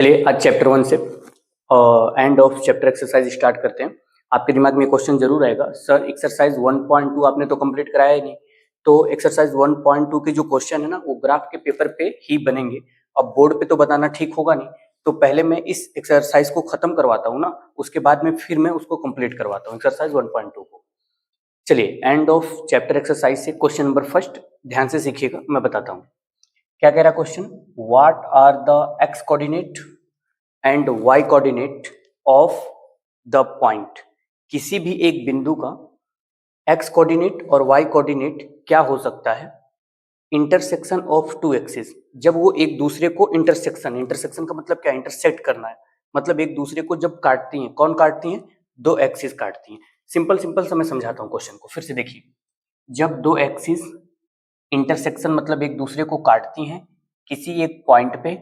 चलिए आज चैप्टर 1 से and of chapter exercise start करते हैं। आपके दिमाग में क्वेश्चन जरूर आएगा, सर एक्सरसाइज 1.2 आपने तो कंप्लीट कराया ही नहीं, तो एक्सरसाइज 1.2 के जो क्वेश्चन है ना वो ग्राफ के पेपर पे ही बनेंगे। अब बोर्ड पे तो बताना ठीक होगा नहीं, तो पहले मैं इस एक्सरसाइज को खत्म करवाता हूँ ना, उसके बाद में फिर मैं उसको कंप्लीट करवाता हूँ एक्सरसाइज 1.2 को। चलिए एंड ऑफ चैप्टर एक्सरसाइज से क्वेश्चन नंबर फर्स्ट ध्यान से सीखिएगा, मैं बताता हूँ क्या कह रहा question. What are the x coordinate and y coordinate of the point. किसी भी एक बिंदु का x कोऑर्डिनेट और y कोऑर्डिनेट क्या हो सकता है इंटरसेक्शन ऑफ टू एक्सिस, जब वो एक दूसरे को इंटरसेक्शन का मतलब क्या, इंटरसेक्ट करना है, मतलब एक दूसरे को जब काटती हैं। कौन काटती हैं? दो एक्सिस काटती हैं। सिंपल सा मैं समझाता हूँ क्वेश्चन को, फिर से देखिए। जब दो एक्सिस इंटरसेक्शन मतलब एक दूसरे को काटती हैं किसी एक पॉइंट पे,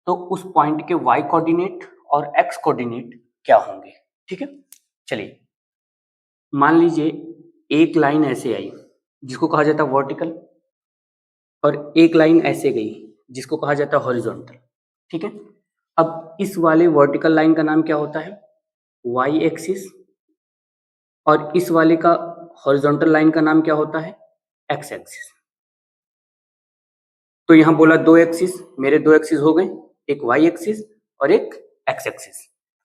तो उस पॉइंट के y कोऑर्डिनेट और x कोऑर्डिनेट क्या होंगे। ठीक है, चलिए मान लीजिए एक लाइन ऐसे आई जिसको कहा जाता है वर्टिकल, और एक लाइन ऐसे गई जिसको कहा जाता है हॉरिजॉन्टल। ठीक है, अब इस वाले वर्टिकल लाइन का नाम क्या होता है? y एक्सिस, और इस वाले का हॉरिजॉन्टल लाइन का नाम क्या होता है? x axis. तो यहां बोला दो एक्सिस, मेरे दो एक्सिस हो गए, एक y एक्सिस और एक x एक्सिस।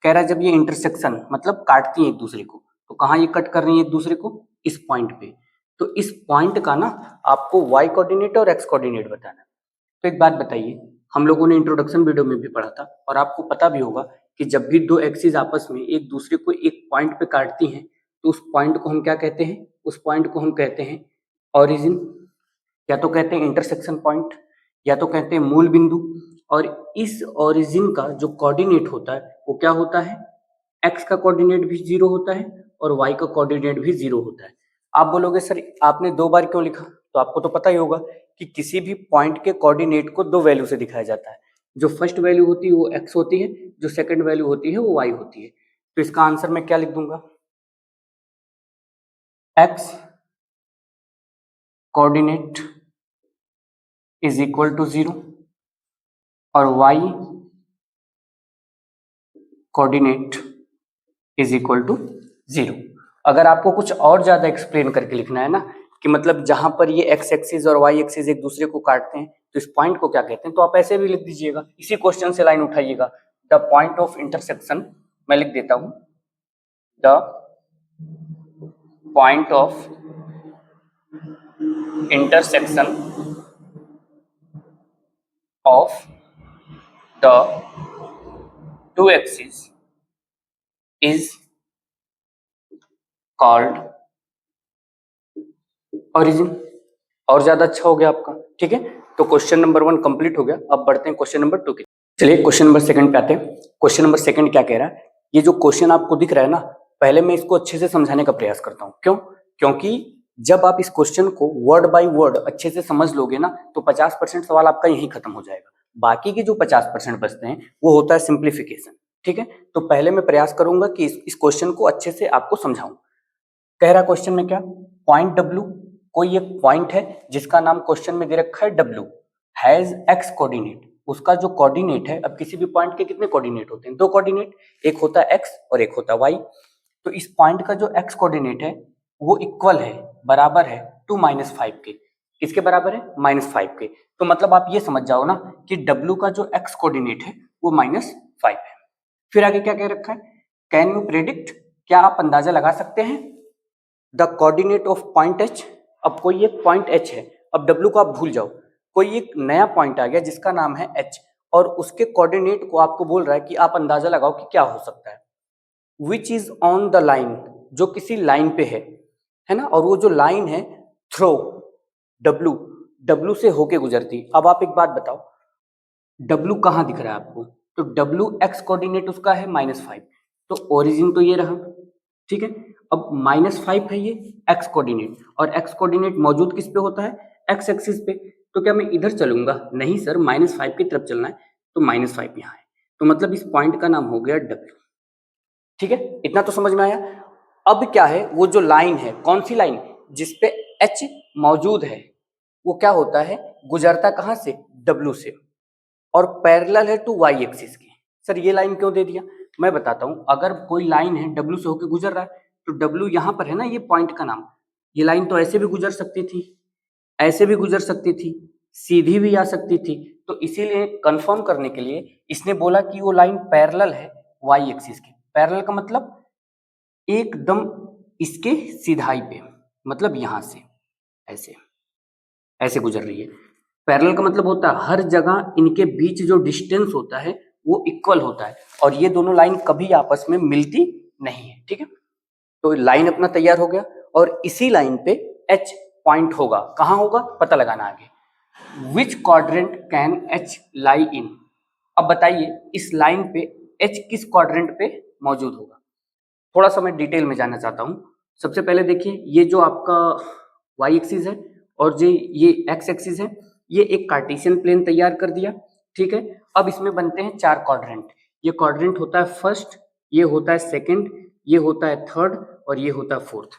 कह रहा है जब ये इंटरसेक्शन मतलब काटती है एक दूसरे को, तो कहाँ ये कट कर रही है एक दूसरे को? इस पॉइंट पे। तो इस पॉइंट का ना आपको y कोऑर्डिनेट और x कोऑर्डिनेट बताना है। तो एक बात बताइए, हम लोगों ने इंट्रोडक्शन वीडियो में भी पढ़ा था और आपको पता भी होगा कि जब भी दो एक्सिस आपस में एक दूसरे को एक पॉइंट पे काटती हैं, तो उस पॉइंट को हम क्या कहते हैं? उस पॉइंट को हम कहते हैं ओरिजिन, या तो कहते हैं इंटरसेक्शन पॉइंट, या तो कहते हैं मूल बिंदु। और इस ओरिजिन का जो कोऑर्डिनेट होता है वो क्या होता है? एक्स का कोऑर्डिनेट भी जीरो होता है और वाई का कोऑर्डिनेट भी जीरो होता है। आप बोलोगे सर आपने दो बार क्यों लिखा? तो आपको तो पता ही होगा कि किसी भी पॉइंट के कोऑर्डिनेट को दो वैल्यू से दिखाया जाता है। जो फर्स्ट वैल्यू होती है वो एक्स होती है, जो सेकंड वैल्यू होती है वो वाई होती है। तो इसका आंसर मैं क्या लिख दूंगा? X coordinate is equal to zero और y coordinate is equal to zero. अगर आपको कुछ और ज्यादा एक्सप्लेन करके लिखना है ना, कि मतलब जहां पर ये x एक्सिस और y एक्सिस एक दूसरे को काटते हैं तो इस पॉइंट को क्या कहते हैं, तो आप ऐसे भी लिख दीजिएगा, इसी क्वेश्चन से लाइन उठाइएगा। द पॉइंट ऑफ इंटरसेक्शन, मैं लिख देता हूं the point of intersection of the two axis is called origin. और ज्यादा अच्छा हो गया आपका। ठीक है, तो क्वेश्चन नंबर 1 कंप्लीट हो गया। अब बढ़ते हैं क्वेश्चन नंबर 2 की। चलिए क्वेश्चन नंबर 2 पे आते हैं। क्वेश्चन नंबर 2 क्या कह रहा है? ये जो क्वेश्चन आपको दिख रहा है ना, पहले मैं इसको अच्छे से समझाने का प्रयास करता हूँ। क्यों? क्योंकि जब आप इस क्वेश्चन को वर्ड बाय वर्ड अच्छे से समझ लोगे ना, तो 50% सवाल आपका यहीं खत्म हो जाएगा। बाकी के जो 50% बचते हैं वो होता है सिंप्लीफिकेशन। ठीक है, तो पहले मैं प्रयास करूंगा कि इस क्वेश्चन को अच्छे से आपको समझाऊं। कह रहा क्वेश्चन में क्या? पॉइंट डब्ल्यू, कोई एक पॉइंट है जिसका नाम क्वेश्चन में दे रखा है डब्ल्यू, हैज एक्स कोऑर्डिनेट। उसका जो कोऑर्डिनेट है, अब किसी भी पॉइंट के कितने कोऑर्डिनेट होते हैं? दो कोऑर्डिनेट, एक होता है एक्स और एक होता है वाई। तो इस पॉइंट का जो एक्स कोऑर्डिनेट है वो इक्वल है, बराबर है टू -5 के। किसके बराबर है? -5 के। तो मतलब आप ये समझ जाओ ना कि डब्ल्यू का जो एक्स कोऑर्डिनेट है वो -5 है। फिर आगे क्या कह रखा है? कैन यू प्रेडिक्ट, क्या आप अंदाजा लगा सकते हैं the coordinate of point H. अब कोई एक पॉइंट एच है, अब डब्ल्यू को आप भूल जाओ, कोई एक नया पॉइंट आ गया जिसका नाम है एच, और उसके कोऑर्डिनेट को आपको बोल रहा है कि आप अंदाजा लगाओ कि क्या हो सकता है। Which is on the line, जो किसी लाइन पे है ना, और वो जो लाइन है थ्रो डब्ल्यू, डब्ल्यू से होके गुजरती। अब आप एक बात बताओ, डब्ल्यू कहाँ दिख रहा है आपको? तो डब्ल्यू एक्स कोऑर्डिनेट उसका है -5, तो ओरिजिन तो ये रहा। ठीक है, अब -5 है ये एक्स कोऑर्डिनेट, और एक्स कोऑर्डिनेट मौजूद किस पे होता है? एक्स एक्सिस पे। तो क्या मैं इधर चलूंगा? नहीं सर, -5 की तरफ चलना है, तो -5 यहाँ है। तो मतलब इस पॉइंट का नाम हो गया डब्ल्यू। ठीक है, इतना तो समझ में आया। अब क्या है, वो जो लाइन है, कौन सी लाइन? जिसपे एच मौजूद है, वो क्या होता है? गुजरता कहां से? डब्ल्यू से, और पैरेलल है टू वाई एक्सिस के। सर ये लाइन क्यों दे दिया, मैं बताता हूँ। अगर कोई लाइन है डब्ल्यू से होकर गुजर रहा है तो डब्ल्यू यहाँ पर है ना, ये पॉइंट का नाम, ये लाइन तो ऐसे भी गुजर सकती थी, ऐसे भी गुजर सकती थी, सीधी भी आ सकती थी। तो इसीलिए कंफर्म करने के लिए इसने बोला कि वो लाइन पैरेलल है वाई एक्सिस के। पैरेलल का मतलब एकदम इसके सीधाई पे, मतलब यहां से ऐसे ऐसे गुजर रही है। पैरेलल का मतलब होता है हर जगह इनके बीच जो डिस्टेंस होता है वो इक्वल होता है, और ये दोनों लाइन कभी आपस में मिलती नहीं है, ठीक है। तो लाइन अपना तैयार हो गया, और इसी लाइन पे एच पॉइंट होगा। कहाँ होगा पता लगाना आगे। विच क्वाड्रेंट कैन एच लाई इन। अब बताइए इस लाइन पे एच किस क्वाड्रेंट पे मौजूद होगा। थोड़ा सा मैं डिटेल में जानना चाहता हूँ। सबसे पहले देखिए, ये जो आपका वाई एक्सिस है और जो ये एक्स एक्सिस है, ये एक कार्टेशियन प्लेन तैयार कर दिया, ठीक है। अब इसमें बनते हैं 4 क्वाड्रेंट। ये क्वाड्रेंट होता है फर्स्ट, ये होता है सेकंड, ये होता है थर्ड, और ये होता है फोर्थ।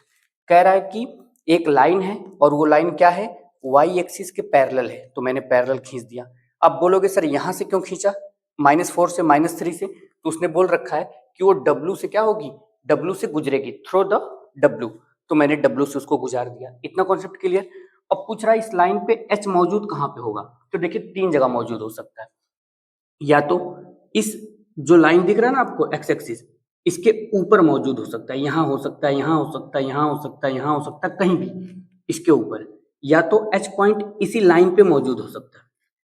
कह रहा है कि एक लाइन है और वो लाइन क्या है, वाई एक्सिस के पैरेलल है, तो मैंने पैरेलल खींच दिया। अब बोलोगे सर यहाँ से क्यों खींचा, -4 से -3 से, तो उसने बोल रखा है कि वो डब्ल्यू से क्या होगी, डब्ल्यू से गुजरेगी, थ्रू द डब्ल्यू, तो मैंने डब्ल्यू से उसको गुजार दिया। इतना कॉन्सेप्ट क्लियर। अब पूछ रहा है इस लाइन पे एच मौजूद कहाँ पे होगा, तो देखिए 3 जगह मौजूद हो सकता है। या तो इस जो लाइन दिख रहा है ना आपको एक्स एक्सिस, इसके ऊपर मौजूद हो सकता है, यहाँ हो सकता है, यहाँ हो सकता है, यहाँ हो सकता है, यहाँ हो सकता है, कहीं भी इसके ऊपर। या तो एच पॉइंट इसी लाइन पे मौजूद हो सकता है,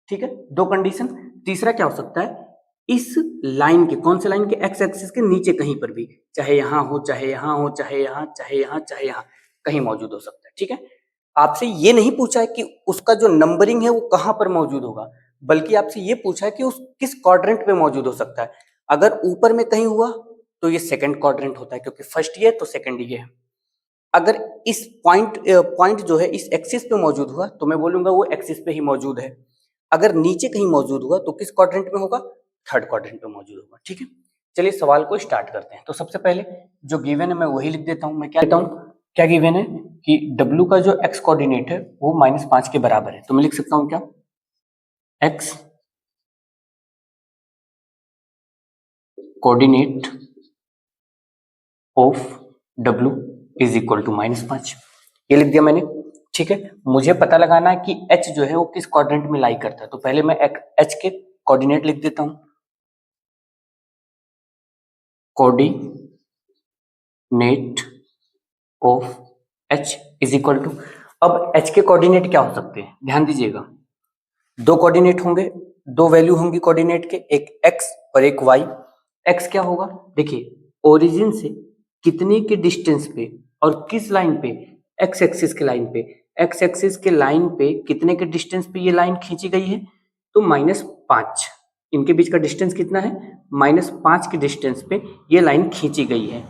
ठीक है। 2 कंडीशन। तीसरा क्या हो सकता है, इस लाइन के, कौन से लाइन के, एक्स एक्सिस के नीचे कहीं पर भी, चाहे यहाँ हो, चाहे यहाँ हो, चाहे यहाँ, चाहे यहाँ, चाहे यहाँ, कहीं मौजूद हो सकता है, ठीक है। आपसे ये नहीं पूछा है कि उसका जो नंबरिंग है वो कहाँ पर मौजूद होगा, बल्कि आपसे ये पूछा है कि उस किस क्वाड्रेंट पे मौजूद हो सकता है। अगर ऊपर में कहीं हुआ तो ये सेकंड क्वाड्रेंट होता है, क्योंकि फर्स्ट ये है तो सेकंड ये है। अगर इस पॉइंट जो है इस एक्सिस पे मौजूद हुआ तो मैं बोलूंगा वो एक्सिस पे ही मौजूद है। अगर नीचे कहीं मौजूद हुआ तो किस क्वाड्रेंट में होगा, थर्ड क्वाड्रेंट पे मौजूद होगा, ठीक है। चलिए सवाल को स्टार्ट करते हैं। तो सबसे पहले जो गिवन है मैं वही लिख देता हूं। मैं क्या देता हूं, क्या गिवन है कि W का जो x कोऑर्डिनेट है वो -5 के बराबर है, तो मैं लिख सकता हूं क्या, x coordinate of W is equal to -5। ये लिख दिया मैंने, ठीक है। मुझे पता लगाना है कि h जो है वो किस क्वाड्रेंट में लाई करता है, तो पहले मैं h के कोऑर्डिनेट लिख देता हूं। Coordinate of h is equal to, अब h के कोऑर्डिनेट क्या हो सकते हैं, ध्यान दीजिएगा। 2 कोऑर्डिनेट होंगे, 2 वैल्यू होंगी कोऑर्डिनेट के, एक x और एक y। x क्या होगा, देखिए ओरिजिन से कितने के डिस्टेंस पे और किस लाइन पे, x एक्सिस के लाइन पे, x एक्सिस के लाइन पे कितने के डिस्टेंस पे ये लाइन खींची गई है, तो -5। इनके बीच का डिस्टेंस कितना है, -5 के डिस्टेंस पे ये लाइन खींची गई है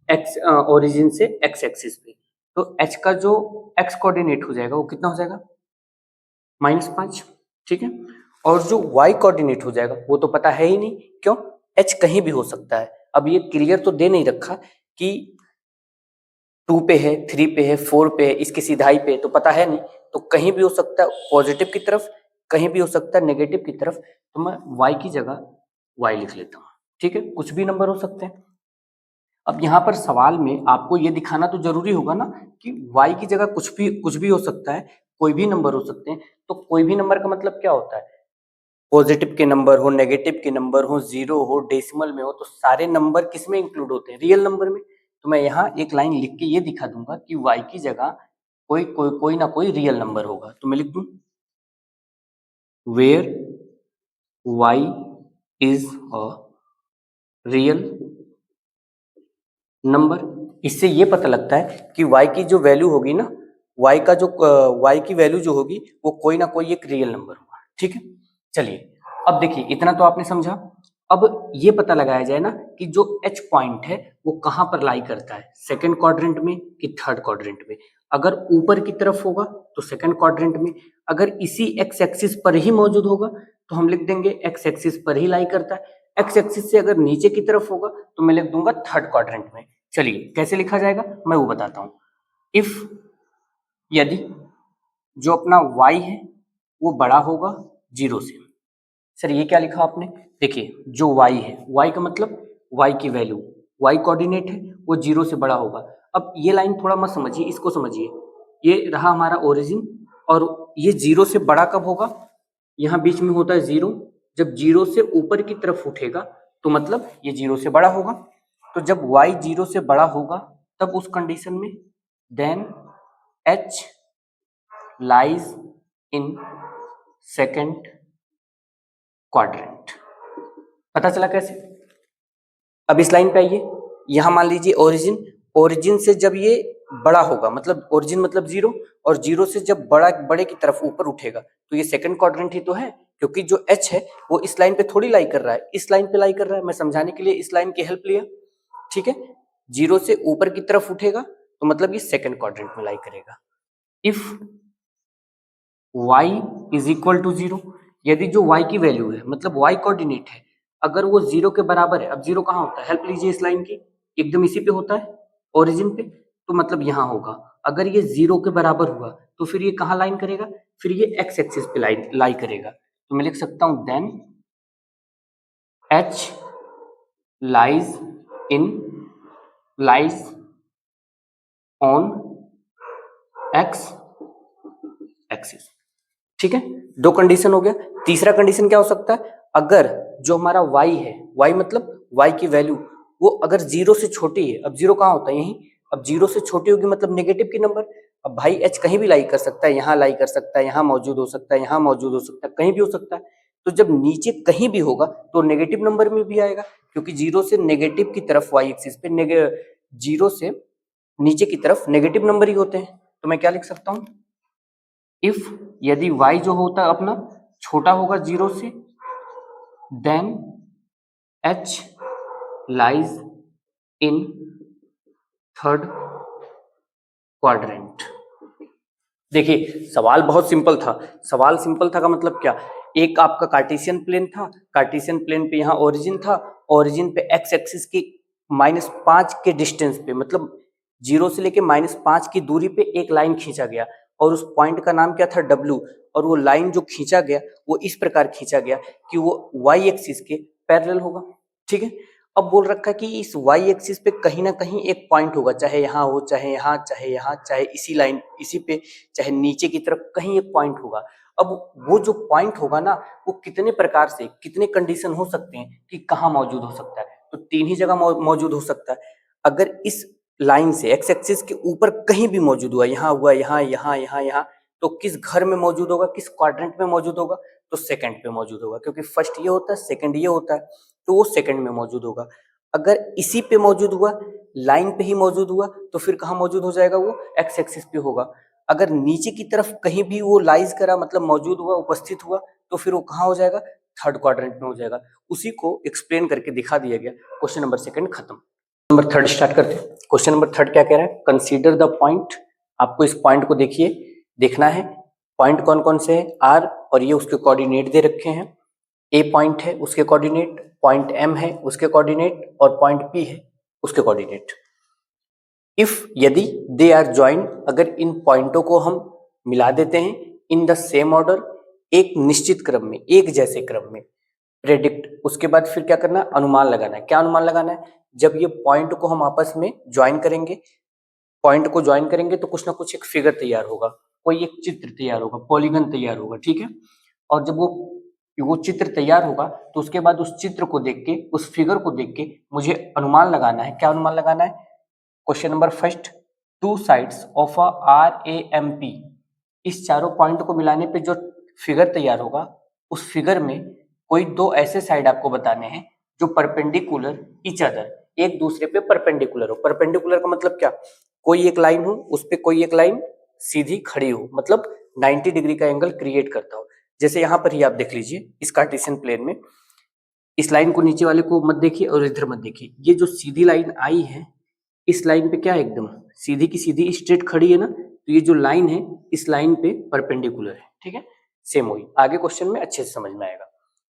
x ओरिजिन से x एक्सिस पे। तो h का जो x कोऑर्डिनेट हो जाएगा वो कितना हो जाएगा, -5, ठीक है। और जो y कोऑर्डिनेट हो जाएगा वो तो पता है ही नहीं, क्यों, h कहीं भी हो सकता है। अब ये क्लियर तो दे नहीं रखा कि 2 पे है, 3 पे है, 4 पे है, इसकी सीधाई पे, तो पता है नहीं, तो कहीं भी हो सकता है पॉजिटिव की तरफ, कहीं भी हो सकता है नेगेटिव की तरफ, तो मैं y की जगह y लिख लेता हूँ, ठीक है। कुछ भी नंबर हो सकते हैं। अब यहाँ पर सवाल में आपको ये दिखाना तो जरूरी होगा ना कि y की जगह कुछ भी हो सकता है, कोई भी नंबर हो सकते हैं। तो कोई भी नंबर का मतलब क्या होता है, पॉजिटिव के नंबर हो, नेगेटिव के नंबर हो, जीरो हो, डेसिमल में हो, तो सारे नंबर किस में इंक्लूड होते हैं, रियल नंबर में। तो मैं यहाँ एक लाइन लिख के ये दिखा दूंगा कि y की जगह कोई ना कोई रियल नंबर होगा, तो मैं लिख दूं where y is a real number. इससे ये पता लगता है कि y की जो वैल्यू होगी ना, y की वैल्यू जो होगी वो कोई ना कोई एक रियल नंबर होगा, ठीक है। चलिए अब देखिए इतना तो आपने समझा। अब ये पता लगाया जाए ना कि जो h पॉइंट है वो कहाँ पर लाई करता है, सेकंड क्वाड्रेंट में कि थर्ड क्वाड्रेंट में। अगर ऊपर की तरफ होगा तो सेकंड क्वाड्रेंट में, अगर इसी x एक्सिस पर ही मौजूद होगा तो हम लिख देंगे x एक्सिस पर ही लाई करता है। x एक्सिस से अगर नीचे की तरफ होगा तो मैं लिख दूंगा थर्ड क्वाड्रेंट में। चलिए कैसे लिखा जाएगा मैं वो बताता हूँ। इफ, यदि जो अपना y है वो बड़ा होगा 0 से, सर ये क्या लिखा आपने? देखिए जो y है, y का मतलब y की वैल्यू, y कोऑर्डिनेट है वो 0 से बड़ा होगा। अब ये लाइन थोड़ा मत समझिए, इसको समझिए। ये रहा हमारा ओरिजिन और ये 0 से बड़ा कब होगा? यहाँ बीच में होता है 0, जब 0 से ऊपर की तरफ उठेगा तो मतलब ये 0 से बड़ा होगा। तो जब y 0 से बड़ा होगा तब उस कंडीशन में then h lies in second quadrant. पता चला कैसे? अब इस लाइन पे आइए, यहां मान लीजिए ओरिजिन, ओरिजिन से जब ये बड़ा होगा मतलब ओरिजिन मतलब 0 और 0 से जब बड़े की तरफ ऊपर उठेगा तो ये सेकंड क्वाड्रेंट ही तो है, क्योंकि जो h है वो इस लाइन पे थोड़ी लाई कर रहा है, इस लाइन पे लाई कर रहा है। मैं समझाने के लिए इस लाइन की हेल्प लिया, ठीक है। 0 से ऊपर की तरफ उठेगा तो मतलब ये सेकंड क्वाड्रेंट में लाई करेगा। If y is equal to 0, यदि जो y की वैल्यू है मतलब y कोऑर्डिनेट है अगर वो 0 के बराबर है, अब 0 कहाँ होता है? हेल्प लीजिए इस लाइन की, एकदम इसी पे होता है ओरिजिन पे, तो मतलब यहाँ होगा। अगर ये 0 के बराबर हुआ तो फिर ये कहाँ लाइन करेगा? फिर ये x एक्सिस पे लाई करेगा। तो मैं लिख सकता हूं then h lies on x axis. ठीक है, दो कंडीशन हो गया। तीसरा कंडीशन क्या हो सकता है? अगर जो हमारा y है, y मतलब y की वैल्यू वो अगर 0 से छोटी है, अब 0 कहाँ होता है? यहीं। अब 0 से छोटी होगी मतलब नेगेटिव की नंबर। अब भाई h कहीं भी लाई कर सकता है, यहाँ लाई कर सकता है, यहाँ मौजूद हो सकता है, यहाँ मौजूद हो सकता है, कहीं भी हो सकता है। तो जब नीचे कहीं भी होगा तो नेगेटिव नंबर में भी आएगा, क्योंकि 0 से नेगेटिव की तरफ y एक्सिस पे 0 से नीचे की तरफ नेगेटिव नंबर ही होते हैं। तो मैं क्या लिख सकता हूँ? इफ यदि y जो होता है अपना छोटा होगा 0 से then h lies in third quadrant. देखिए सवाल बहुत सिंपल था। सवाल सिंपल था का मतलब क्या? एक आपका कार्टेशियन प्लेन था, कार्टेशियन प्लेन पे यहाँ ओरिजिन था, ओरिजिन पे x एक्सिस की -5 के डिस्टेंस पे मतलब 0 से लेके -5 की दूरी पे एक लाइन खींचा गया और उस पॉइंट का नाम क्या था? W। और वो लाइन जो खींचा गया वो इस प्रकार खींचा गया कि वो y एक्सिस के पैरेलल होगा। ठीक है, अब बोल रखा है कि इस y एक्सिस पे कहीं ना कहीं एक पॉइंट होगा, चाहे यहाँ हो, चाहे यहाँ, चाहे यहाँ, चाहे इसी लाइन इसी पे, चाहे नीचे की तरफ कहीं एक पॉइंट होगा। अब वो जो पॉइंट होगा ना वो कितने प्रकार से, कितने कंडीशन हो सकते हैं कि कहाँ मौजूद हो सकता है? तो 3 ही जगह मौजूद हो सकता है। अगर इस लाइन से एक्स एक्सिस के ऊपर कहीं भी मौजूद हुआ, यहाँ हुआ, यहाँ, यहाँ, यहाँ, यहाँ, तो किस घर में मौजूद होगा, किस क्वाड्रेंट में मौजूद होगा? तो सेकंड पे मौजूद होगा, क्योंकि फर्स्ट ये होता है, सेकंड ये होता है, तो वो सेकंड में मौजूद होगा। अगर इसी पे मौजूद हुआ, लाइन पे ही मौजूद हुआ, तो फिर कहाँ मौजूद हो जाएगा? वो एक्स एक्सिस पे होगा। अगर नीचे की तरफ कहीं भी वो लाइज करा मतलब मौजूद हुआ, उपस्थित हुआ, तो फिर वो कहाँ हो जाएगा? थर्ड क्वाड्रेंट में हो जाएगा। उसी को एक्सप्लेन करके दिखा दिया गया। क्वेश्चन नंबर सेकंड खत्म। नंबर थर्ड स्टार्ट करते हैं। क्वेश्चन नंबर थर्ड क्या कह रहा है? Consider the point. आपको इस पॉइंट को देखिए, देखना है पॉइंट कौन कौन से हैं, आर, और ये उसके कोऑर्डिनेट दे रखे हैं। ए पॉइंट है उसके कोऑर्डिनेट, पॉइंट एम है उसके कोऑर्डिनेट, और पॉइंट पी है उसके कोऑर्डिनेट। इफ यदि दे आर ज्वाइन, अगर इन पॉइंटों को हम मिला देते हैं इन द सेम ऑर्डर, एक निश्चित क्रम में, एक जैसे क्रम में, प्रेडिक्ट, उसके बाद फिर क्या करना है? अनुमान लगाना है। क्या अनुमान लगाना है? जब ये पॉइंट को हम आपस में ज्वाइन करेंगे, पॉइंट को ज्वाइन करेंगे तो कुछ ना कुछ एक फिगर तैयार होगा, कोई एक चित्र तैयार होगा, पॉलीगन तैयार होगा। ठीक है, और जब वो चित्र तैयार होगा तो उसके बाद उस चित्र को देख के, उस फिगर को देख के मुझे अनुमान लगाना है। क्या अनुमान लगाना है? Question number first, two sides of a RAMP, इस चारों पॉइंट को मिलाने पे जो फिगर तैयार होगा उस फिगर में कोई दो ऐसे साइड आपको बताने हैं जो परपेंडिकुलर ईच अदर, एक दूसरे पे परपेंडिकुलर हो। परपेंडिकुलर का मतलब क्या? कोई एक लाइन हो, उस पे कोई एक लाइन सीधी खड़ी हो, मतलब 90 डिग्री का एंगल क्रिएट करता हो। जैसे यहाँ पर ही आप देख लीजिए इस कार्टेशियन प्लेन में, इस लाइन को नीचे वाले को मत देखिए और इधर मत देखिए, ये जो सीधी लाइन आई है इस लाइन पे क्या है? एकदम सीधी की सीधी स्ट्रेट खड़ी है ना, तो ये जो लाइन है इस लाइन पे परपेंडिकुलर है। ठीक है, सेम वही आगे क्वेश्चन में अच्छे से समझ में आएगा।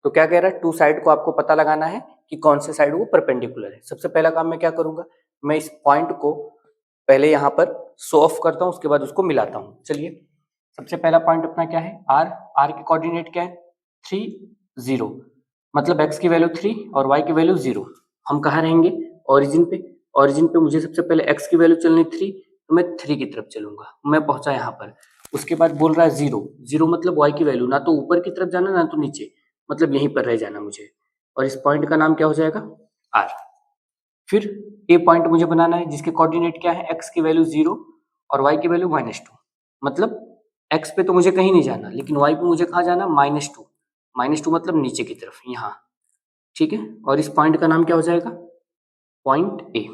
तो क्या कह रहा है? टू साइड को आपको पता लगाना है कि कौन से साइड वो परपेंडिकुलर है। सबसे पहला काम मैं क्या करूंगा? मैं इस पॉइंट को पहले यहाँ पर शो ऑफ करता हूँ, उसके बाद उसको मिलाता हूँ। चलिए, सबसे पहला पॉइंट अपना क्या है? आर। आर के कोऑर्डिनेट क्या है? 3, 0, मतलब x की वैल्यू 3 और y की वैल्यू 0। हम कहाँ रहेंगे? ओरिजिन पे। ओरिजिन पे मुझे सबसे पहले x की वैल्यू चलनी 3, तो मैं 3 की तरफ चलूंगा। मैं पहुंचा यहाँ पर, उसके बाद बोल रहा है 0। 0 मतलब y की वैल्यू ना तो ऊपर की तरफ जाना ना तो नीचे, मतलब यहीं पर रह जाना मुझे। और इस पॉइंट का नाम क्या हो जाएगा? r। फिर ए पॉइंट मुझे बनाना है जिसके कोऑर्डिनेट क्या है? x की वैल्यू 0 और y की वैल्यू -2। मतलब x पे तो मुझे कहीं नहीं जाना, लेकिन y पे मुझे कहाँ जाना? -2। -2 मतलब नीचे की तरफ, यहाँ। ठीक है, और इस पॉइंट का नाम क्या हो जाएगा? Point A.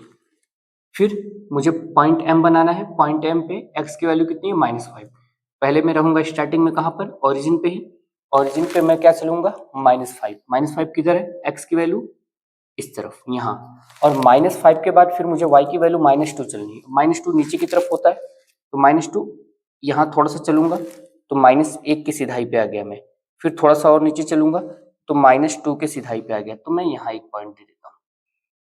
फिर मुझे पॉइंट एम बनाना है। पॉइंट एम पे x की वैल्यू कितनी है? -5। पहले मैं रहूंगा स्टार्टिंग में कहाँ पर? ओरिजिन पे ही। ओरिजिन पे मैं क्या चलूंगा? -5। -5 किधर है? x की वैल्यू इस तरफ, यहाँ। और -5 के बाद फिर मुझे y की वैल्यू -2 चलनी है। -2 नीचे की तरफ होता है, तो -2 यहाँ थोड़ा सा चलूंगा तो -1 की सिधाई पे आ गया मैं। फिर थोड़ा सा और नीचे चलूंगा तो -2 के सिधाई पे आ गया, तो मैं यहाँ एक पॉइंट दे देता हूँ।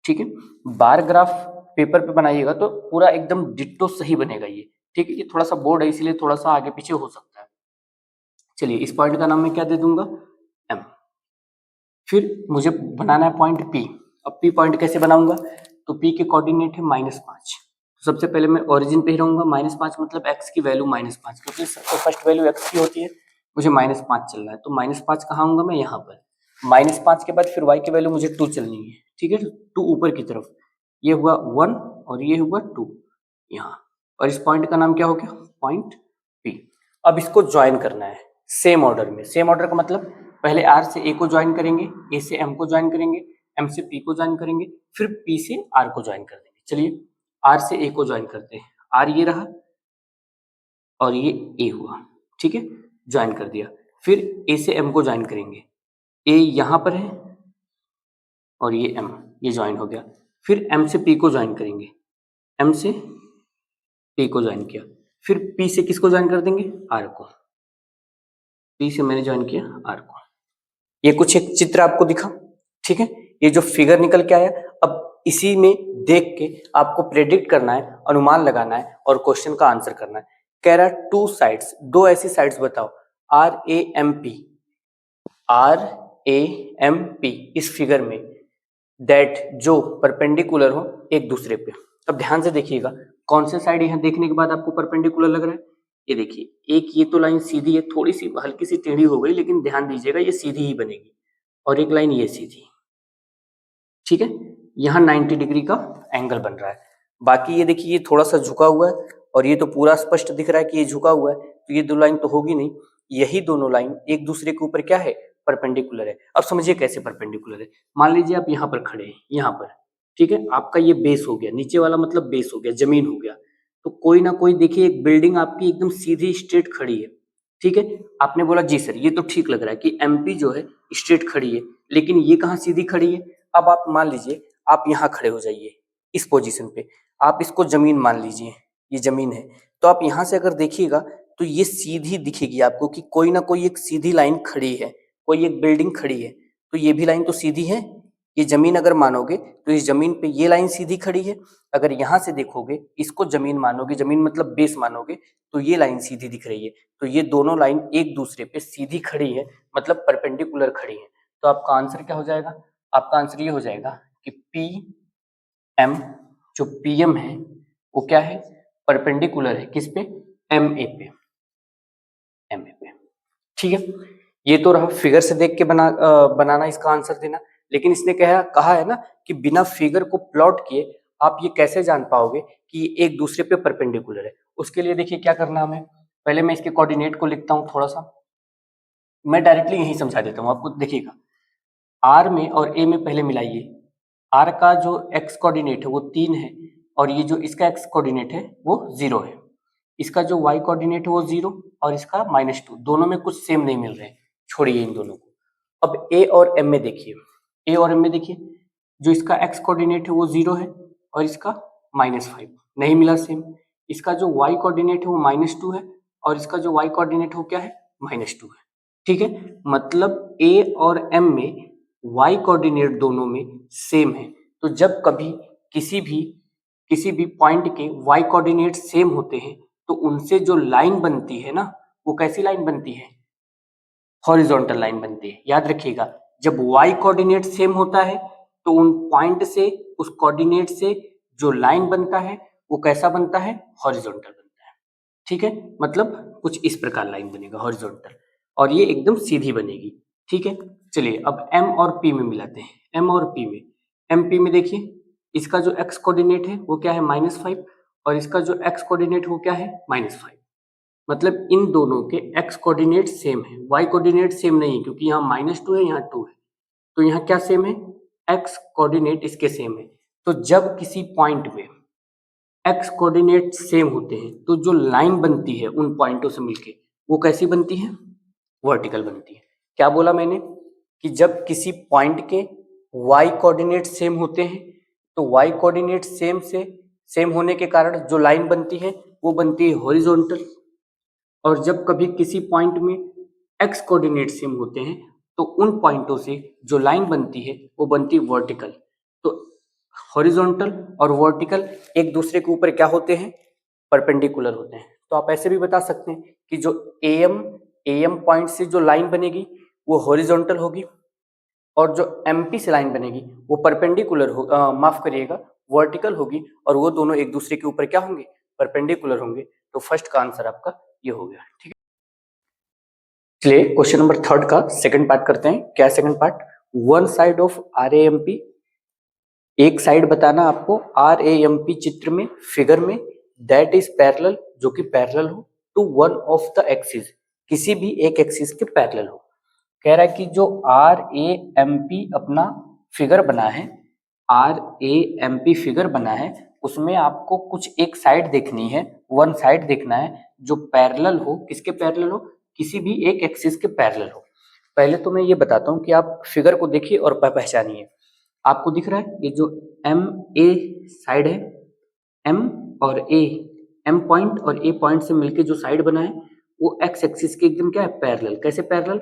ठीक है, बार ग्राफ पेपर पे बनाइएगा तो पूरा एकदम डिट्टो सही बनेगा ये। ठीक है, ये थोड़ा सा बोर्ड है इसलिए थोड़ा सा आगे पीछे हो सकता है। चलिए, इस पॉइंट का नाम मैं क्या दे दूंगा? एम। फिर मुझे बनाना है पॉइंट पी। अब पी पॉइंट कैसे बनाऊंगा? तो पी के कोऑर्डिनेट है -5। सबसे पहले मैं ओरिजिन पे ही रहूंगा। -5 मतलब x की वैल्यू -5, क्योंकि सबसे फर्स्ट वैल्यू x की होती है। मुझे -5 चलना है, तो -5 कहाँ आऊंगा मैं? यहाँ पर। -5 के बाद फिर y की वैल्यू मुझे 2 चलनी है। ठीक है, 2 ऊपर की तरफ, ये हुआ 1 और ये हुआ 2 यहाँ। और इस पॉइंट का नाम क्या हो गया? Point P. अब इसको ज्वाइन करना है सेम ऑर्डर में। सेम ऑर्डर का मतलब पहले R से A को ज्वाइन करेंगे, A से M को ज्वाइन करेंगे, M से P को ज्वाइन करेंगे, फिर P से R को ज्वाइन कर देंगे। चलिए, R से A को ज्वाइन करते हैं। R ये रहा और ये A हुआ। ठीक है, ज्वाइन कर दिया। फिर A से M को ज्वाइन करेंगे। A यहाँ पर है और ये M, ये ज्वाइन हो गया। फिर M से P को ज्वाइन करेंगे, M से P को ज्वाइन किया। फिर P से किसको ज्वाइन कर देंगे? R को। P से मैंने ज्वाइन किया R को। ये कुछ एक चित्र आपको दिखा। ठीक है, ये जो फिगर निकल के आया, अब इसी में देख के आपको प्रेडिक्ट करना है, अनुमान लगाना है और क्वेश्चन का आंसर करना है। कह रहा है 2 साइड्स, 2 ऐसी साइड्स बताओ RAMP इस फिगर में, दैट जो परपेंडिकुलर हो एक दूसरे पे। अब ध्यान से देखिएगा, कौन से साइड यहाँ देखने के बाद आपको परपेंडिकुलर लग रहा है? ये देखिए, एक ये तो लाइन सीधी है, थोड़ी सी हल्की सी टेढ़ी हो गई, लेकिन ध्यान दीजिएगा ये सीधी ही बनेगी। और एक लाइन ये सीधी। ठीक है, यहाँ 90 डिग्री का एंगल बन रहा है। बाकी ये देखिए, ये थोड़ा सा झुका हुआ है और ये तो पूरा स्पष्ट दिख रहा है कि ये झुका हुआ है, तो ये दो लाइन तो होगी नहीं। यही दोनों लाइन एक दूसरे के ऊपर क्या है? परपेंडिकुलर है। अब समझिए कैसे परपेंडिकुलर है। मान लीजिए आप यहाँ पर खड़े हैं, यहाँ पर। ठीक है, आपका ये बेस हो गया, नीचे वाला मतलब बेस हो गया, जमीन हो गया। तो कोई ना कोई देखिए, एक बिल्डिंग आपकी एकदम सीधी स्ट्रेट खड़ी है। ठीक है, आपने बोला जी सर ये तो ठीक लग रहा है कि एमपी जो है स्ट्रेट खड़ी है, लेकिन ये कहाँ सीधी खड़ी है? अब आप मान लीजिए, आप यहाँ खड़े हो जाइए इस पोजीशन पे, आप इसको जमीन मान लीजिए, ये जमीन है। तो आप यहाँ से अगर देखिएगा तो ये सीधी दिखेगी आपको कि कोई ना कोई एक सीधी लाइन खड़ी है, कोई एक बिल्डिंग खड़ी है। तो ये भी लाइन तो सीधी है। ये जमीन अगर मानोगे तो इस जमीन पे ये लाइन सीधी खड़ी है। अगर यहाँ से देखोगे, इसको जमीन मानोगे, जमीन मतलब बेस मानोगे, तो ये लाइन सीधी दिख रही है। तो ये दोनों लाइन एक दूसरे पे सीधी खड़ी है, मतलब परपेंडिकुलर खड़ी है। तो आपका आंसर क्या हो जाएगा? आपका आंसर ये हो जाएगा कि पी एम, जो पी एम है वो क्या है? परपेंडिकुलर है किस पे? एम ए पे। एम ए पे। ठीक है, ये तो रहा फिगर से देख के बनाना, इसका आंसर देना। लेकिन इसने कहा है ना कि बिना फिगर को प्लॉट किए आप ये कैसे जान पाओगे कि ये एक दूसरे पे परपेंडिकुलर है। उसके लिए देखिए क्या करना हमें। पहले मैं इसके कोऑर्डिनेट को लिखता हूँ थोड़ा सा, मैं डायरेक्टली यही समझा देता हूँ आपको। देखिएगा, आर में और ए में पहले मिलाइए। आर का जो एक्स कोऑर्डिनेट है वो 3 है और ये जो इसका एक्स कोऑर्डिनेट है वो 0 है। इसका जो वाई कोऑर्डिनेट है वो 0 और इसका -2, दोनों में कुछ सेम नहीं मिल रहे हैं, छोड़िए इन दोनों को। अब ए और एम में देखिए, ए और एम में देखिए, जो इसका एक्स कोऑर्डिनेट है वो 0 है और इसका -5, नहीं मिला सेम। इसका जो वाई कोऑर्डिनेट है वो -2 है और इसका जो वाई कोऑर्डिनेट है वो क्या है? -2 है। ठीक है, मतलब ए और एम में वाई कोऑर्डिनेट दोनों में सेम है। तो जब कभी किसी भी पॉइंट के वाई कोऑर्डिनेट सेम होते हैं तो उनसे जो लाइन बनती है ना, वो कैसी लाइन बनती है? हॉरिजॉन्टल लाइन बनती है। याद रखिएगा, जब y कोऑर्डिनेट सेम होता है तो उन पॉइंट से, उस कोऑर्डिनेट से जो लाइन बनता है वो कैसा बनता है, हॉरिजॉन्टल बनता है। ठीक है, मतलब कुछ इस प्रकार लाइन बनेगा हॉरिजॉन्टल, और ये एकदम सीधी बनेगी। ठीक है, चलिए अब m और p में मिलाते हैं। m और p में, mp में देखिए, इसका जो x कोऑर्डिनेट है वो क्या है, -5, और इसका जो x कोऑर्डिनेट वो क्या है, -5। मतलब इन दोनों के x कोऑर्डिनेट सेम है, y कोऑर्डिनेट सेम नहीं है, क्योंकि यहाँ -2 है, यहाँ 2 है, तो यहाँ क्या सेम है, x कोऑर्डिनेट इसके सेम है। तो जब किसी पॉइंट में x कोऑर्डिनेट सेम होते हैं तो जो लाइन बनती है उन पॉइंटों से मिलके, वो कैसी बनती है, वर्टिकल बनती है। क्या बोला मैंने, कि जब किसी पॉइंट के y कोऑर्डिनेट सेम होते हैं तो y कोऑर्डिनेट सेम होने के कारण जो लाइन बनती है वो बनती है हॉरिजॉन्टल, और जब कभी किसी पॉइंट में x कोऑर्डिनेट सेम होते हैं तो उन पॉइंटों से जो लाइन बनती है वो बनती है वर्टिकल। तो हॉरिजॉन्टल और वर्टिकल एक दूसरे के ऊपर क्या होते हैं, परपेंडिकुलर होते हैं। तो आप ऐसे भी बता सकते हैं कि जो AM पॉइंट से जो लाइन बनेगी वो हॉरिजॉन्टल होगी, और जो MP से लाइन बनेगी वो परपेंडिकुलर माफ करिएगा, वर्टिकल होगी, और वो दोनों एक दूसरे के ऊपर क्या होंगे, परपेंडिकुलर होंगे। तो फर्स्ट का आंसर आपका ये हो गया। ठीक है, चलिए क्वेश्चन नंबर 3 का सेकंड पार्ट करते हैं। क्या second part, one side of RAMP, एक साइड बताना आपको RAMP चित्र में, फिगर में, दैट इज पैरेलल, जो कि पैरेलल हो to one of the axis, किसी भी एक एक्सिस के पैरेलल हो। कह रहा है कि जो RAMP अपना फिगर बना है, RAMP फिगर बना है, उसमें आपको कुछ एक साइड देखनी है, वन साइड देखना है जो पैरेलल हो, किसके पैरेलल हो, किसी भी एक एक्सिस के पैरेलल हो। पहले तो मैं ये बताता हूँ कि आप फिगर को देखिए और पहचानिए। आपको दिख रहा है ये जो MA साइड है, M और A, M पॉइंट और A पॉइंट से मिलके जो साइड बना है वो x एक्सिस के एकदम क्या है, पैरेलल। कैसे पैरेलल,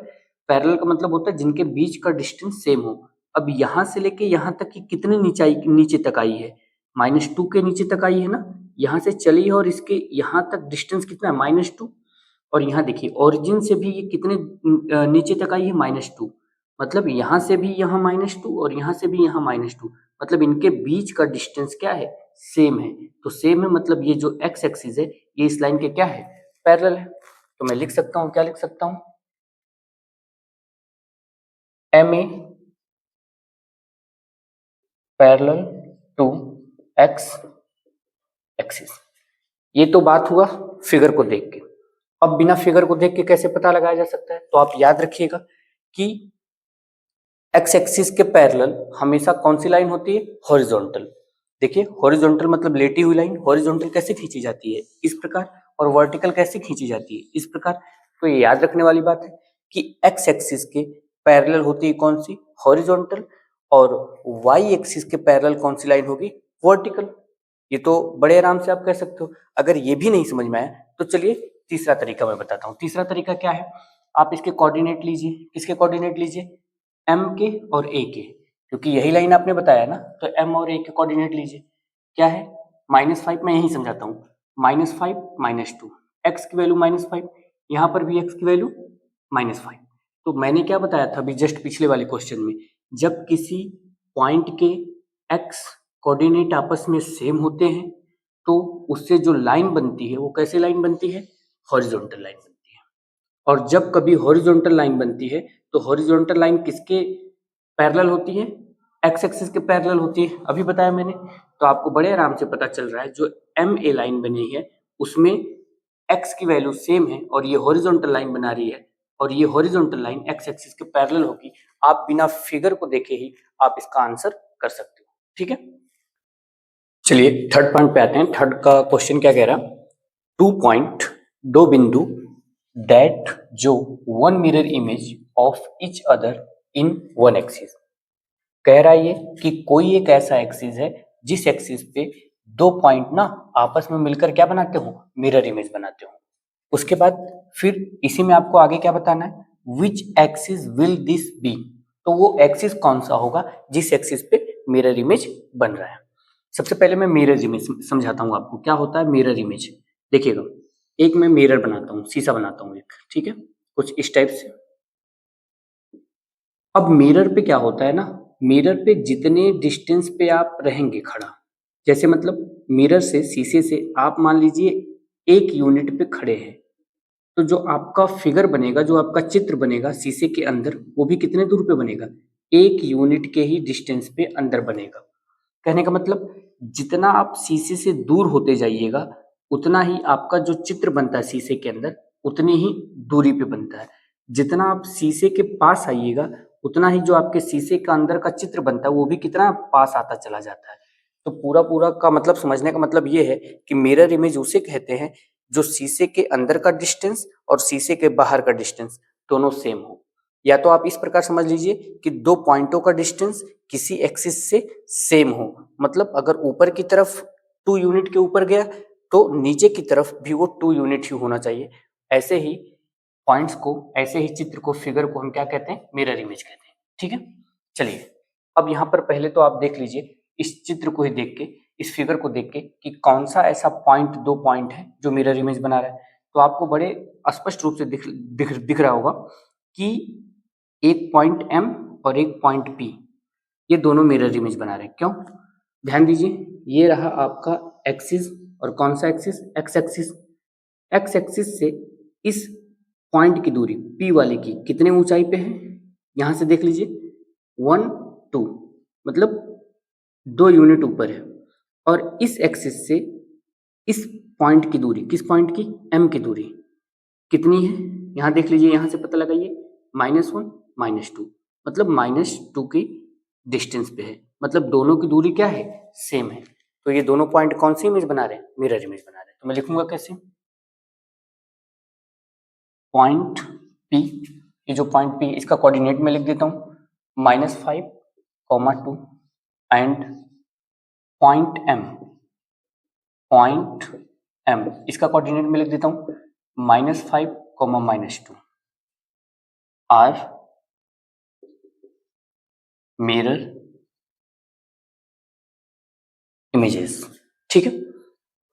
पैरेलल का मतलब होता है जिनके बीच का डिस्टेंस सेम हो। अब यहाँ से लेके यहाँ तक की कितने नीचे तक आई है, -2 के नीचे तक आई है ना, यहाँ से चली है, और इसके यहाँ तक डिस्टेंस कितना है, -2। और यहाँ देखिए ओरिजिन से भी ये कितने नीचे तक आई है, -2। मतलब यहाँ से भी यहाँ -2 और यहाँ से भी यहाँ -2, मतलब इनके बीच का डिस्टेंस क्या है, सेम है। तो सेम है मतलब ये जो x एक्सिस है ये इस लाइन के क्या है, पैरेलल है। तो मैं लिख सकता हूँ, क्या लिख सकता हूँ, MA parallel to x axis. ये तो बात हुआ फिगर को देख के। अब बिना फिगर को देख के कैसे पता लगाया जा सकता है, तो आप याद रखिएगा कि x एक्सिस के पैरेलल हमेशा कौन सी लाइन होती है, हॉरिजॉन्टल। देखिए हॉरिजॉन्टल मतलब लेटी हुई लाइन, हॉरिजॉन्टल कैसे खींची जाती है, इस प्रकार, और वर्टिकल कैसे खींची जाती है, इस प्रकार। तो ये याद रखने वाली बात है कि x एक्सिस के पैरेलल होती है कौन सी, हॉरिजॉन्टल, और y एक्सिस के पैरेलल कौन सी लाइन होगी, वर्टिकल। ये तो बड़े आराम से आप कह सकते हो। अगर ये भी नहीं समझ में आया तो चलिए तीसरा तरीका मैं बताता हूँ। तीसरा तरीका क्या है, आप इसके कोऑर्डिनेट लीजिए। किसके कोऑर्डिनेट लीजिए, M के और A के, क्योंकि यही लाइन आपने बताया ना, तो M और A के कोऑर्डिनेट लीजिए। क्या है, -5, मैं यही समझाता हूँ, -5 -2, x की वैल्यू -5, यहाँ पर भी x की वैल्यू -5। तो मैंने क्या बताया था अभी जस्ट पिछले वाले क्वेश्चन में, जब किसी पॉइंट के x कोऑर्डिनेट आपस में सेम होते हैं तो उससे जो लाइन बनती है वो कैसे लाइन बनती है, हॉरिजॉन्टल लाइन बनती है। और जब कभी हॉरिजॉन्टल लाइन बनती है तो हॉरिजॉन्टल लाइन किसके पैरेलल होती है, एक्स एक्सिस के पैरेलल होती है, अभी बताया मैंने। तो आपको बड़े आराम से पता चल रहा है जो MA लाइन बनी है उसमें x की वैल्यू सेम है और ये हॉरिजॉन्टल लाइन बना रही है, और ये हॉरिजॉन्टल लाइन एक्स एक्सिस के पैरेलल होगी। आप बिना फिगर को देखे ही आप इसका आंसर कर सकते हो। ठीक है, चलिए थर्ड पॉइंट पे आते हैं। थर्ड का क्वेश्चन क्या कह रहा, 2 पॉइंट, दो बिंदु, दैट जो one mirror image of each other in one axis. कह रहा है ये कि कोई एक ऐसा एक्सिस है जिस एक्सिस पे दो पॉइंट ना आपस में मिलकर क्या बनाते हो, मिरर इमेज बनाते हो। उसके बाद फिर इसी में आपको आगे क्या बताना है, which axis will this be, तो वो एक्सिस कौन सा होगा जिस एक्सिस पे मिरर इमेज बन रहा है। सबसे पहले मैं मिरर इमेज समझाता हूँ आपको, क्या होता है मिरर इमेज। देखिएगा, एक मैं मिरर बनाता हूँ, शीशा बनाता हूँ एक, ठीक है, कुछ इस टाइप से। अब मिरर पे क्या होता है ना, मिरर पे जितने डिस्टेंस पे आप रहेंगे खड़ा, जैसे मतलब मिरर से, शीशे से आप मान लीजिए 1 यूनिट पे खड़े हैं, तो जो आपका फिगर बनेगा, जो आपका चित्र बनेगा शीशे के अंदर, वो भी कितने दूर पे बनेगा, 1 यूनिट के ही डिस्टेंस पे अंदर बनेगा। कहने का मतलब जितना आप शीशे से दूर होते जाइएगा, उतना ही आपका जो चित्र बनता है शीशे के अंदर, उतनी ही दूरी पे बनता है। जितना आप शीशे के पास आइएगा, उतना ही जो आपके शीशे का अंदर का चित्र बनता है वो भी कितना पास आता चला जाता है। तो पूरा पूरा का मतलब समझने का मतलब ये है कि मिरर इमेज उसे कहते हैं जो शीशे के अंदर का डिस्टेंस और शीशे के बाहर का डिस्टेंस दोनों सेम हो। या तो आप इस प्रकार समझ लीजिए कि दो पॉइंटों का डिस्टेंस किसी एक्सिस से सेम हो, मतलब अगर ऊपर की तरफ 2 यूनिट के ऊपर गया तो नीचे की तरफ भी वो 2 यूनिट ही होना चाहिए। ऐसे ही पॉइंट्स को, ऐसे ही चित्र को, फिगर को हम क्या कहते हैं, मिरर इमेज कहते हैं। ठीक है, चलिए अब यहाँ पर पहले तो आप देख लीजिए इस चित्र को ही देख के, इस फिगर को देख के कि कौन सा ऐसा पॉइंट, दो पॉइंट है जो मिरर इमेज बना रहा है। तो आपको बड़े स्पष्ट रूप से दिख रहा होगा कि एक पॉइंट M और एक पॉइंट P, ये दोनों मिरर इमेज बना रहे हैं। क्यों? ध्यान दीजिए, ये रहा आपका एक्सिस, और कौन सा axis, x axis. X axis से इस पॉइंट की दूरी P वाले की कितने ऊंचाई पे है, यहां से देख लीजिए 1 2, मतलब 2 यूनिट ऊपर है। और इस एक्सिस से इस पॉइंट की दूरी, किस पॉइंट की, M की दूरी कितनी है, यहां देख लीजिए, यहां से पता लगाइए, -1 -2, मतलब -2 की डिस्टेंस पे है, मतलब दोनों की दूरी क्या है, सेम है। तो ये दोनों पॉइंट कौन सी इमेज बना रहे हैं, मिरर इमेज बना रहे हैं। तो मैं लिखूंगा कैसे, पॉइंट P, ये जो पॉइंट P इसका कोऑर्डिनेट में लिख देता हूँ -5, 2 एंड पॉइंट M इसका कोऑर्डिनेट में लिख देता हूँ -5, -2 आर मिरर इमेजेस। ठीक है,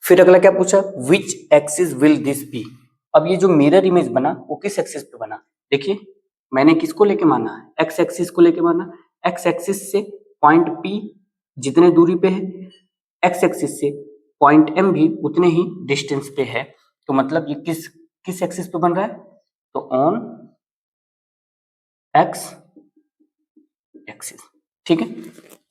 फिर अगला क्या पूछा, which axis will this be. अब ये जो मिरर इमेज बना वो किस एक्सिस पे बना, देखिए मैंने किसको लेके माना, एक्स एक्सिस को लेके माना। एक्स एक्सिस से पॉइंट P जितने दूरी पे है, एक्स एक्सिस से पॉइंट M भी उतने ही डिस्टेंस पे है। तो मतलब ये किस किस एक्सिस पे बन रहा है, तो ऑन एक्स एक्सिस। ठीक है,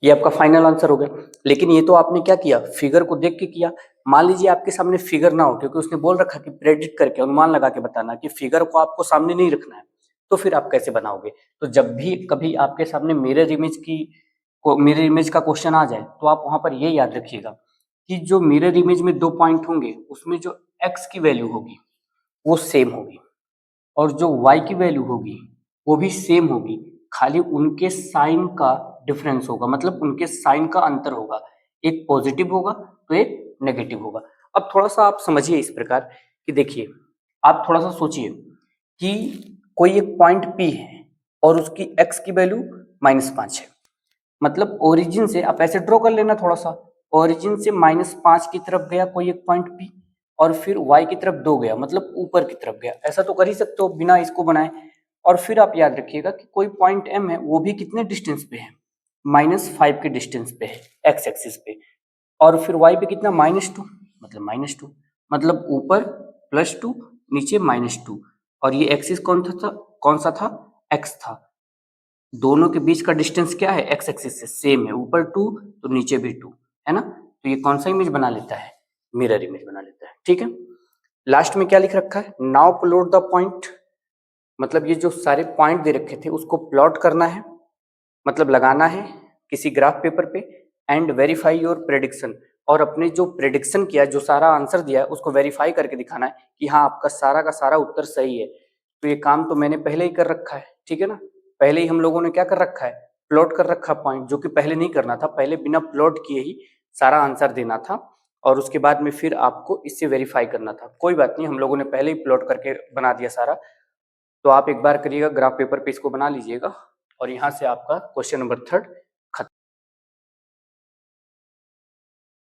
ये आपका फाइनल आंसर हो गया। लेकिन ये तो आपने क्या किया, फिगर को देख के किया। मान लीजिए आपके सामने फिगर ना हो, क्योंकि उसने बोल रखा कि प्रेडिक्ट करके, अनुमान लगा के बताना, कि फिगर को आपको सामने नहीं रखना है, तो फिर आप कैसे बनाओगे। तो जब भी कभी आपके सामने मिरर इमेज का क्वेश्चन आ जाए, तो आप वहां पर ये याद रखिएगा कि जो मिरर इमेज में दो पॉइंट होंगे, उसमें जो एक्स की वैल्यू होगी वो सेम होगी, और जो y की वैल्यू होगी वो भी सेम होगी, खाली उनके साइन का डिफरेंस होगा, मतलब उनके साइन का अंतर होगा, एक पॉजिटिव होगा तो एक नेगेटिव होगा। अब थोड़ा सा आप समझिए इस प्रकार कि देखिए, आप थोड़ा सा सोचिए कि कोई एक पॉइंट P है और उसकी x की वैल्यू -5 है, मतलब ओरिजिन से आप ऐसे ड्रॉ कर लेना, थोड़ा सा ओरिजिन से -5 की तरफ गया कोई एक पॉइंट P, और फिर y की तरफ 2 गया, मतलब ऊपर की तरफ गया। ऐसा तो कर ही सकते हो बिना इसको बनाए। और फिर आप याद रखिएगा कि कोई पॉइंट M है, वो भी कितने डिस्टेंस पे है, -5 के डिस्टेंस पे है एक्स एक्सिस पे, और फिर y पे कितना, -2, मतलब -2, मतलब ऊपर +2 नीचे -2, और ये एक्सिस कौन सा था, x था। दोनों के बीच का डिस्टेंस क्या है, एक्स एक्सिस से सेम है, ऊपर 2 तो नीचे भी 2 है ना। तो ये कौन सा इमेज बना लेता है, मिरर इमेज बना लेता है। ठीक है, लास्ट में क्या लिख रखा है, नाउ प्लॉट द पॉइंट, मतलब ये जो सारे पॉइंट दे रखे थे उसको प्लॉट करना है, मतलब लगाना है किसी ग्राफ पेपर पे, एंड वेरीफाई योर प्रेडिक्शन, और अपने जो प्रेडिक्शन किया, जो सारा आंसर दिया है उसको वेरीफाई करके दिखाना है कि हाँ आपका सारा का सारा उत्तर सही है। तो ये काम तो मैंने पहले ही कर रखा है, ठीक है ना, पहले ही हम लोगों ने क्या कर रखा है, प्लॉट कर रखा पॉइंट, जो कि पहले नहीं करना था, पहले बिना प्लॉट किए ही सारा आंसर देना था, और उसके बाद में फिर आपको इससे वेरीफाई करना था। कोई बात नहीं, हम लोगों ने पहले ही प्लॉट करके बना दिया सारा। तो आप एक बार करिएगा, ग्राफ पेपर पे इसको बना लीजिएगा, और यहाँ से आपका क्वेश्चन नंबर 3